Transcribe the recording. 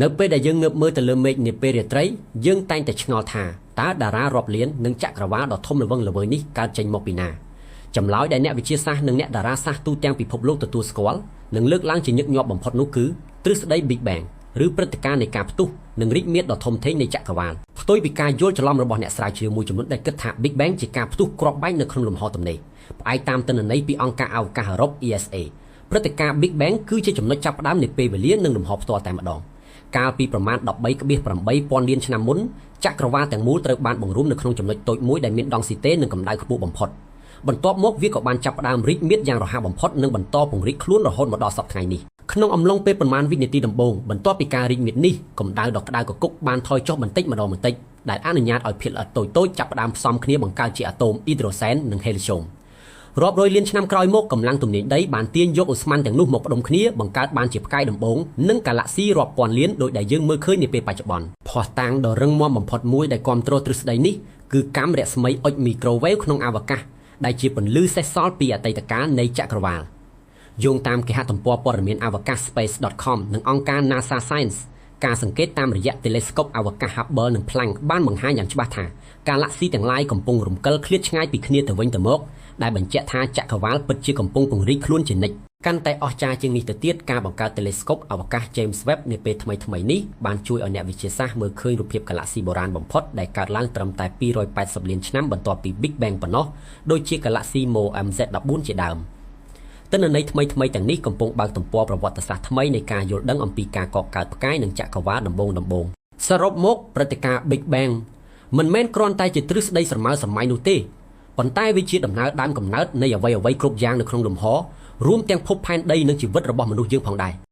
នៅពេលដែលយើងងើបមើលទៅលើមេឃនាពេលរាត្រីយើងតែងតែឆ្ងល់ថាតើតារារាប់លាននិងចក្រវាឡដ៏ធំល្វឹងល្វើយនេះកើតចេញមកពីណាចម្លើយដែលអ្នកវិទ្យាសាស្ត្រនិងអ្នកតារាសាស្ត្រទូទាំងពិភពលោកទទួលស្គាល់និងលើកឡើងជាញឹកញាប់បំផុតនោះគឺទ្រឹស្ដី Big Bang ឬព្រឹត្តិការណ៍នៃការផ្ទុះនិងរីកមាឌដ៏ធំធេងនៃចក្រវាឡផ្ទុយពីការយល់ច្រឡំរបស់អ្នកស្រាវជ្រាវមួយចំនួនដែលគិតថា Big Bang ជាការផ្ទុះគ្រាប់បែកនៅក្នុងលំហទំនេរផ្អែកតាមទិន្នន័យពីអង្គការអវកាសអឺរ៉ុប ESA ព្រឹត្តិការណ៍ Big Bang គឺជាចំណុចចាប់ផ្ដើមនៃពេលវេលានិងលំហផ្ទាល់តែម្ដងកាលពីប្រមាណ 13.8 លានឆ្នាំមុនចក្រវាឡទាំងមូលត្រូវបានបង្រួមនៅក្នុងចំណុចតូចមួយដែលមានដង់ស៊ីតេនិងកម្ដៅខ្ពស់បំផុតបន្ទាប់មកវាក៏បានចាប់ផ្ដើមរីកមាឌយ៉ាងរហ័សបំផុតនិងបន្តពង្រីកខ្លួនរហូតមកដល់សប្តាហ៍ថ្ងៃនេះក្នុងអំឡុងពេលប្រមាណវិនាទីដំបូងបន្ទាប់ពីការរីកមាឌនេះកម្ដៅដ៏ក្ដៅកគុកបានថយចុះបន្តិចម្ដងដែលអនុញ្ញាតឲ្យភាគល្អិតតូចៗចាប់ផ្ដើមផ្សំគ្នាបង្កើតជាអាតូមអ៊ីដ្រូសែននិងហេលីស្យូមរាប់រយលានឆ្នាំក្រោយមកកម្លាំងទំនាញដីបានទាញយកឧស្ម័នទាំងនោះមកផ្ដុំគ្នាបង្កើតបានជាផ្កាយដំបូងនិងកាឡាក់ស៊ីរាប់ពាន់លានដោយដែលយើងមើលឃើញនាពេលបច្ចុប្បន្នភស្តុតាងដ៏រឹងមាំបំផុតមួយដែលគាំទ្រទ្រឹស្ដីនេះគឺកាំរស្មីអុចមីក្រូវ៉េវក្នុងអវកាសដែលជាពន្លឺសេសសល់ពីអតីតកាលនៃចក្រវាឡយោងតាមគេហទំព័រព័ត៌មានអវកាស space.com និងអង្គការ NASA Science ការសង្កេតតាមរយៈ telescope អវកាស Hubble និង Planck បានបង្ហាញយ៉ាងច្បាស់ថាកាឡាក់ស៊ីទាំងឡាយកំពុងរំកិលឃ្លាតឆ្ងាយពីគ្នាទៅវិញទៅមកដែលបញ្ជាក់ថាចក្រវាឡពិតជាកំពុងពង្រីកខ្លួនជានិច្ចកាន់តែអស្ចារ្យជាងនេះទៅទៀតការបង្កើត telescope អវកាស James Webb នាពេលថ្មីនេះបានជួយឲ្យអ្នកវិទ្យាសាស្ត្រមើលឃើញរូបភាពកាឡាក់ស៊ីបុរាណបំផុតដែលកើតឡើងត្រឹមតែ280លានឆ្នាំបន្ទាប់ពី Big Bang ប៉ុណ្ណោះដូចជាកាឡាក់ស៊ី MZ14 ជាដើមទិន្នន័យថ្មីទាំងនេះកំពុងបើកទំព័រប្រវត្តិសាស្ត្រថ្មីនៃការយល់ដឹងអំពីការកកើតផ្កាយនិងចក្រវាឡដំបូងសរុបមកព្រឹត្តិការណ៍ Big Bang មិនមែនគ្រាន់តែជាទ្រឹស្ដីស្រមើសម័យនោះទេប៉ុន្តែវាជាដំណើរដើមកំណើតនៃអ្វីគ្រប់យ៉ាងនៅក្នុងលំហរួមទាំងភពផែនដីនិងជីវិតរបស់មនុស្សយើងផងដែរ